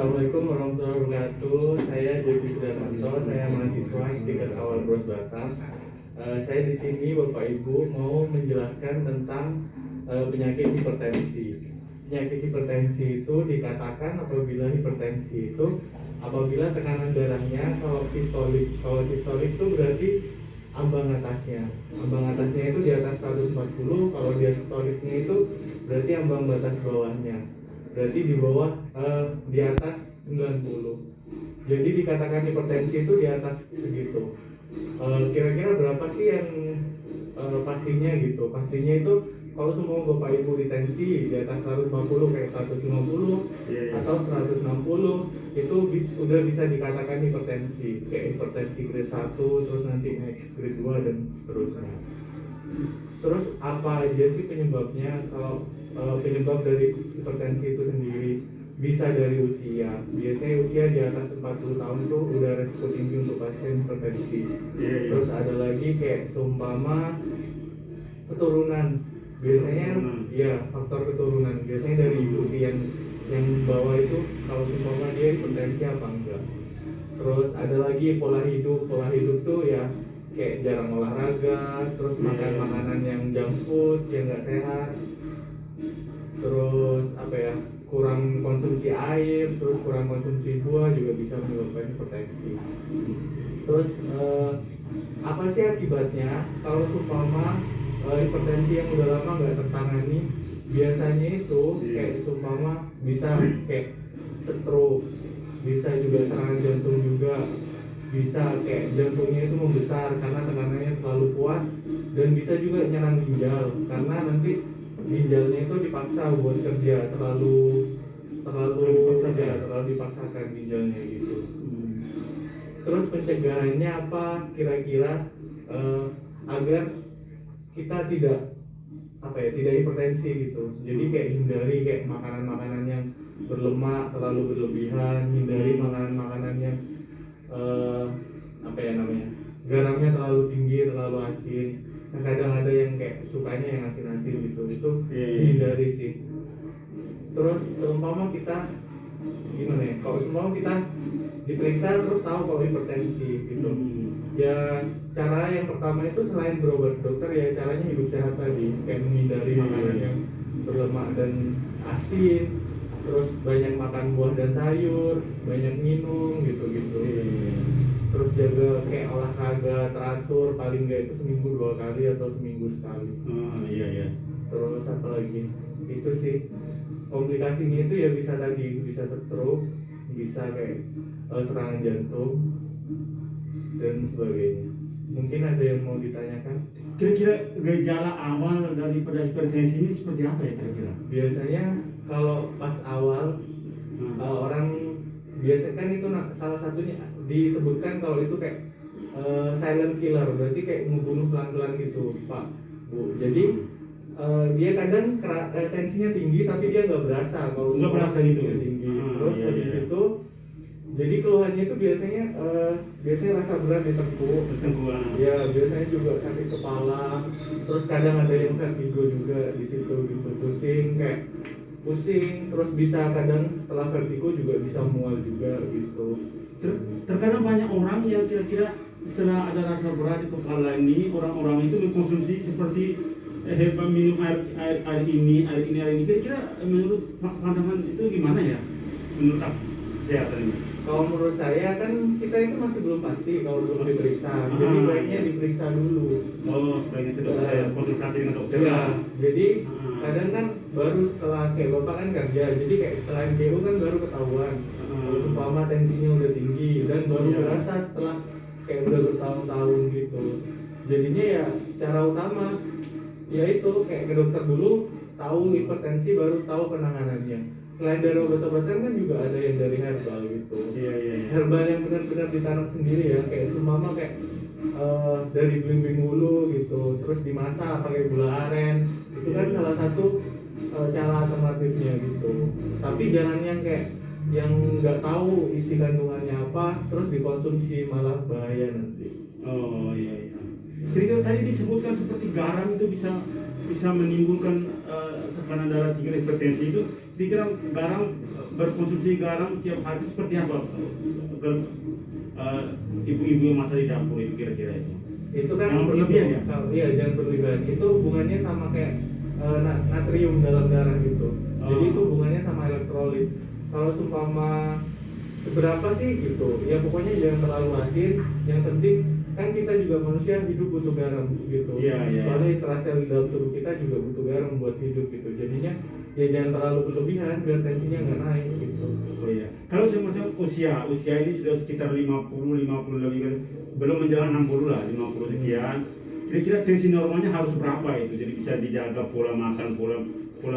Assalamualaikum warahmatullahi wabarakatuh. Saya Devi Sudarmanto, saya mahasiswa Stikers Awal Bros Batam. Saya di sini Bapak Ibu mau menjelaskan tentang penyakit hipertensi. Penyakit hipertensi itu dikatakan apabila hipertensi itu apabila tekanan darahnya kalau sistolik itu berarti ambang atasnya. Ambang atasnya itu di atas 140, kalau diastoliknya itu berarti ambang batas bawahnya. Berarti di bawah di atas 90. Jadi dikatakan hipertensi itu di atas segitu. Kira-kira berapa sih yang pastinya gitu? Pastinya itu kalau semua Bapak Ibu di tensi di atas 150 kayak 150 atau 160 itu udah bisa dikatakan hipertensi, kayak hipertensi grade 1 terus nanti naik grade 2 dan seterusnya. Terus apa aja sih penyebabnya? Kalau penyebab dari hipertensi itu sendiri bisa dari usia. Biasanya usia di atas 40 tahun itu udah resiko tinggi untuk pasien hipertensi. Terus ada lagi kayak seumpama keturunan. Biasanya ya faktor keturunan. Biasanya dari ibu sih yang bawa itu kalau seumpama dia hipertensi apa enggak. Terus ada lagi pola hidup. Pola hidup tuh ya kayak jarang olahraga, terus makan makanan yang junk food yang nggak sehat, terus apa ya, kurang konsumsi air, terus kurang konsumsi buah juga bisa menyebabkan hipertensi. Terus apa sih akibatnya kalau seumpama hipertensi yang udah lama nggak tertangani? Biasanya itu kayak seumpama bisa kayak stroke, bisa juga serangan jantung juga, bisa kayak jantungnya itu membesar karena tekanannya terlalu kuat, dan bisa juga nyerang ginjal karena nanti ginjalnya itu dipaksa buat kerja terlalu dipaksakan ginjalnya gitu. Terus pencegahannya apa kira-kira agar kita tidak hipertensi gitu? Jadi kayak hindari kayak makanan-makanan yang berlemak terlalu berlebihan, hindari makanan-makanan yang garamnya terlalu tinggi, terlalu asin. Nah, kadang ada yang kayak sukanya yang asin-asin gitu, itu dihindari sih. Terus seumpama kita gimana ya, kalau seumpama kita diperiksa terus tahu kalau hipertensi gitu, ya cara yang pertama itu selain berobat dokter ya caranya hidup sehat tadi, kayak menghindari makanan yang berlemak dan asin, terus banyak makan buah dan sayur, banyak minum gitu-gitu. Terus jaga kayak olahraga teratur, paling nggak itu seminggu 2 kali atau seminggu sekali. Terus apa lagi? Itu sih komplikasinya itu ya bisa tadi, bisa stroke, bisa kayak serangan jantung dan sebagainya. Mungkin ada yang mau ditanyakan? Kira-kira gejala awal daripada hipertensi ini seperti apa ya kira-kira? Biasanya kalau pas awal orang biasa kan itu salah satunya disebutkan kalau itu kayak silent killer, berarti kayak membunuh pelan-pelan gitu Pak Bu. Jadi dia kadang tensinya tinggi tapi dia nggak berasa kalau tensinya tinggi. Terus habis itu jadi keluhannya itu biasanya rasa berat di tengkuk. Ya biasanya juga sakit kepala. Terus kadang ada yang vertigo juga di situ gitu, pusing, terus bisa kadang setelah vertigo juga bisa mual juga gitu. Terkadang banyak orang yang kira-kira setelah ada rasa berat di kepala ini, orang-orang itu mengkonsumsi seperti minum air ini. Kira-kira menurut pandangan itu gimana ya? Menurut kesehatan ini? Kalau menurut saya kan kita itu masih belum pasti kalau belum diperiksa, jadi baiknya diperiksa dulu. Sebaiknya itu konsultasi dengan dokter. Ya, jadi kadang kan baru setelah kayak Bapak kan kerja, jadi kayak setelah MCU kan baru ketahuan kalau seumpama tensinya udah tinggi, dan baru berasa setelah kayak udah bertahun-tahun gitu. Jadinya ya cara utama yaitu kayak ke dokter dulu, tahu hipertensi baru tahu penanganannya. Selain dari obat-obatan kan juga ada yang dari herbal gitu. Herbal yang benar-benar ditanam sendiri ya, kayak seumpama kayak dari belimbing ulu gitu, terus dimasak pakai gula aren. Itu kan salah satu cara alternatifnya gitu. Tapi jangan yang kayak yang nggak tahu isi kandungannya apa terus dikonsumsi, malah bahaya nanti. Kira-kira tadi disebutkan seperti garam itu bisa menimbulkan tekanan darah tinggi, hipertensi itu. Kira-kira garam, berkonsumsi garam tiap hari seperti apa? Ibu-ibu yang masak di dapur itu kira-kira itu. Itu kan Jangan berlebihan ya? Iya, jangan berlebihan. Itu hubungannya sama kayak natrium dalam darah gitu. Jadi itu hubungannya sama elektrolit. Kalau seumpama seberapa sih gitu, ya pokoknya jangan terlalu asin. Yang penting kan kita juga manusia hidup butuh garam gitu. Iya, iya. Soalnya intrasel di dalam tubuh kita juga butuh garam buat hidup gitu. Jadinya ya jangan terlalu berlebihan biar tensinya nggak naik gitu. Oh iya. Kalau semacam usia ini sudah sekitar 50 lebih kan, belum menjelang 60 lah, 50 sekian. Kira-kira tensi normalnya harus berapa itu? Jadi bisa dijaga pola makan, pola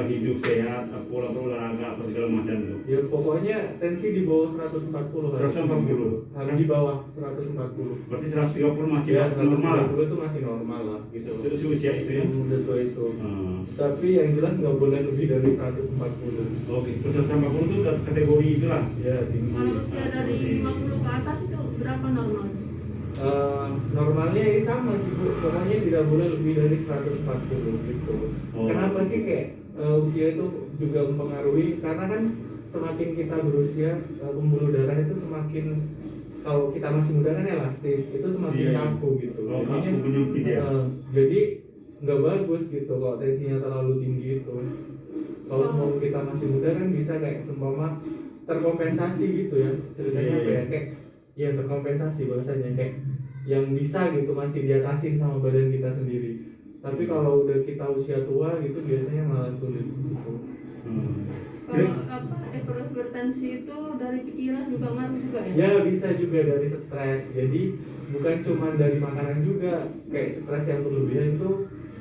hidup sehat, pola berolahraga apa segala macam itu. Ya pokoknya tensi di bawah 140 harus 140. harus di bawah 140. Berarti 130 masih Ya, normal. 130 itu masih normal lah gitu. Itu usia itu ya. Sesuai itu. Hmm. Tapi yang jelas nggak boleh lebih dari 140. Oke, terus 140 itu kategori itulah. Ya tinggi. Kalau usia dari 50 ke atas itu berapa normal? Normalnya ini sama sih Bu, pokoknya tidak boleh lebih dari 140 gitu. Oh. Kenapa sih kayak usia itu juga mempengaruhi? Karena kan semakin kita berusia, pembuluh darah itu semakin, kalau kita masih muda kan elastis, itu semakin Iya. kaku gitu. Oh, Jadinya, kaku, menyempit ya. jadi nggak bagus gitu kalau tensinya terlalu tinggi itu. Kalau semua kita masih muda kan bisa kayak seumpama terkompensasi gitu ya, ceritanya Iya, apa iya. ya, kayak ya terkompensasi bahasanya, kayak yang bisa gitu masih diatasin sama badan kita sendiri. Tapi kalau udah kita usia tua gitu biasanya malah sulit gitu. Hmm. Kalau hipertensi itu dari pikiran juga ngaruh juga ya? Ya bisa juga dari stres. Jadi bukan cuma dari makanan juga, kayak stres yang berlebihan itu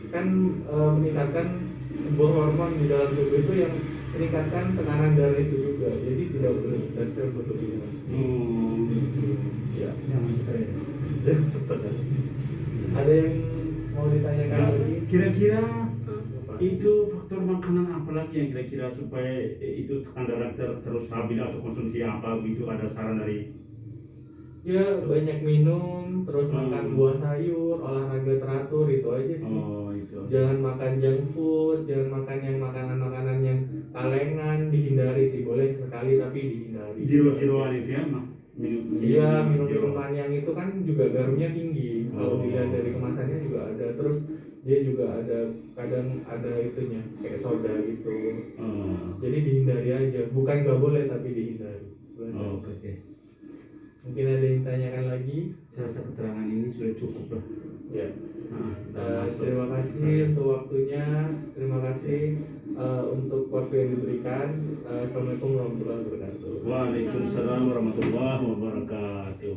kan meningkatkan sebuah hormon di dalam tubuh itu yang meningkatkan tekanan darah itu juga. Jadi tidak boleh stres yang berlebihan. Ya, Jangan stres. dan stres. Ada yang mau ditanyakan lagi? Kira-kira Hmm. itu faktor makanan apa lagi yang kira-kira supaya itu tekanan darah terus stabil atau konsumsi apa gitu, ada saran dari? Ya banyak minum, terus makan buah sayur, olahraga teratur, itu aja sih. Oh itu. Jangan makan junk food, jangan makan yang makanan-makanan yang kalengan, dihindari sih, boleh sesekali tapi dihindari. Zero-zeroan itu ya, Iya, minum-minuman yang itu kan juga garamnya tinggi. Kalau Oh. dilihat dari kemasannya juga ada, terus dia juga ada, kadang ada itunya kayak soda gitu. Jadi dihindari aja, bukan nggak boleh tapi dihindari. Oh, oke. Mungkin ada yang tanyakan lagi? Saya rasa keterangan ini sudah cukup lah. Ya. Nah, Terima kasih untuk waktunya, terima kasih untuk waktu yang diberikan. Assalamualaikum warahmatullahi wabarakatuh. Waalaikumsalam warahmatullahi wabarakatuh.